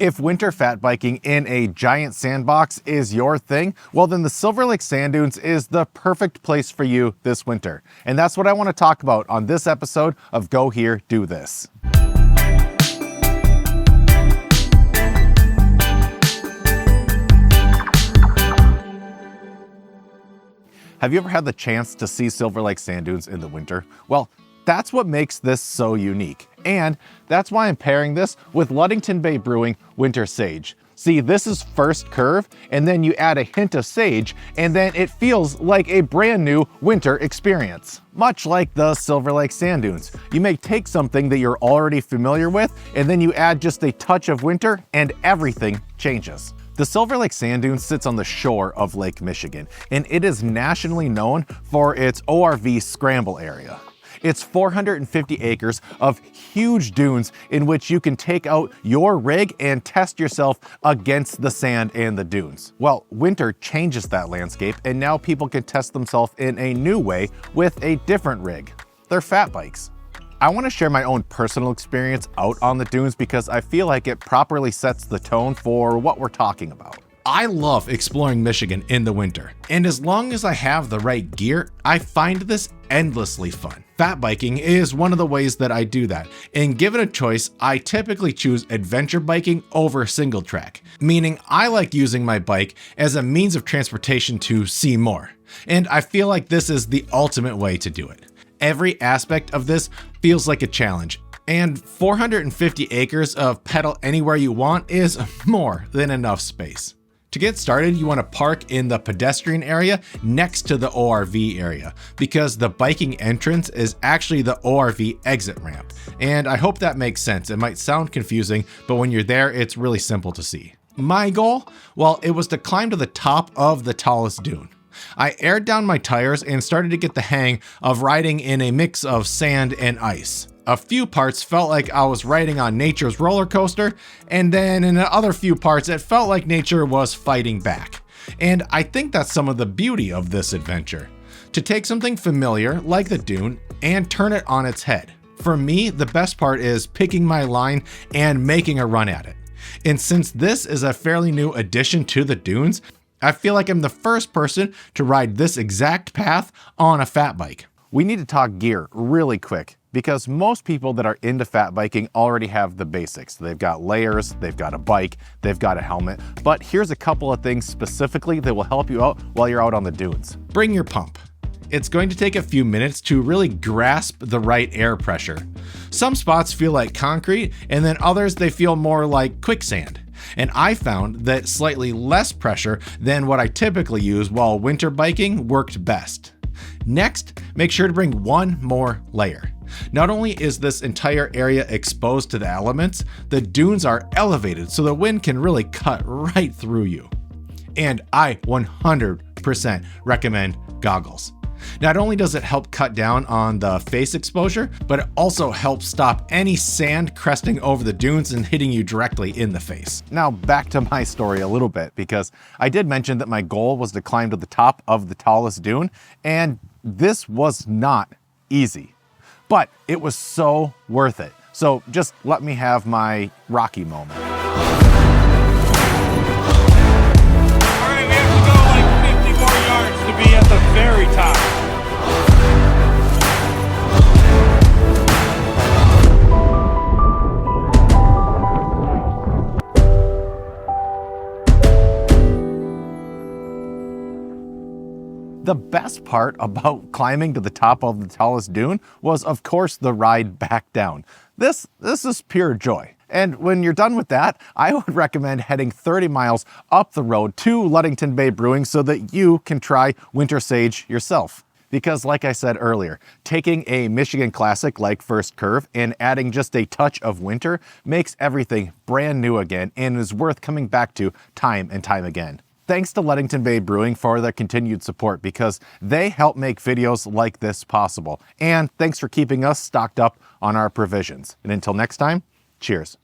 If winter fat biking in a giant sandbox is your thing, well then the Silver Lake Sand Dunes is the perfect place for you this winter. And that's what I want to talk about on this episode of Go Here, Do This. Have you ever had the chance to see Silver Lake Sand Dunes in the winter? Well, that's what makes this so unique. And that's why I'm pairing this with Ludington Bay Brewing Winter Sage. See, this is first curve, and then you add a hint of sage, and then it feels like a brand new winter experience. Much like the Silver Lake Sand Dunes, you may take something that you're already familiar with, and then you add just a touch of winter, and everything changes. The Silver Lake Sand Dunes sits on the shore of Lake Michigan, and it is nationally known for its ORV scramble area. It's 450 acres of huge dunes in which you can take out your rig and test yourself against the sand and the dunes. Well, winter changes that landscape, and now people can test themselves in a new way with a different rig. They're fat bikes. I want to share my own personal experience out on the dunes because I feel like it properly sets the tone for what we're talking about. I love exploring Michigan in the winter, and as long as I have the right gear, I find this endlessly fun. Fat biking is one of the ways that I do that, and given a choice, I typically choose adventure biking over single track, meaning I like using my bike as a means of transportation to see more, and I feel like this is the ultimate way to do it. Every aspect of this feels like a challenge, and 450 acres of pedal anywhere you want is more than enough space. To get started, you want to park in the pedestrian area next to the ORV area because the biking entrance is actually the ORV exit ramp. And I hope that makes sense. It might sound confusing, but when you're there, it's really simple to see. My goal? Well, it was to climb to the top of the tallest dune. I aired down my tires and started to get the hang of riding in a mix of sand and ice. A few parts felt like I was riding on nature's roller coaster, and then in the other few parts it felt like nature was fighting back. And I think that's some of the beauty of this adventure. To take something familiar like the dune and turn it on its head. For me, the best part is picking my line and making a run at it. And since this is a fairly new addition to the dunes, I feel like I'm the first person to ride this exact path on a fat bike. We need to talk gear really quick because most people that are into fat biking already have the basics. They've got layers, they've got a bike, they've got a helmet, but here's a couple of things specifically that will help you out while you're out on the dunes. Bring your pump. It's going to take a few minutes to really grasp the right air pressure. Some spots feel like concrete, and then others they feel more like quicksand. And I found that slightly less pressure than what I typically use while winter biking worked best. Next, make sure to bring one more layer. Not only is this entire area exposed to the elements, the dunes are elevated so the wind can really cut right through you. And I 100% recommend goggles. Not only does it help cut down on the face exposure, but it also helps stop any sand cresting over the dunes and hitting you directly in the face. Now back to my story a little bit, because I did mention that my goal was to climb to the top of the tallest dune, and this was not easy, but it was so worth it. So just let me have my Rocky moment. All right, we have to go like 50 more yards to be at the very top. The best part about climbing to the top of the tallest dune was, of course, the ride back down. This is pure joy. And when you're done with that, I would recommend heading 30 miles up the road to Ludington Bay Brewing so that you can try Winter Sage yourself. Because like I said earlier, taking a Michigan classic like First Curve and adding just a touch of winter makes everything brand new again and is worth coming back to time and time again. Thanks to Ludington Bay Brewing for their continued support because they help make videos like this possible. And thanks for keeping us stocked up on our provisions. And until next time, cheers.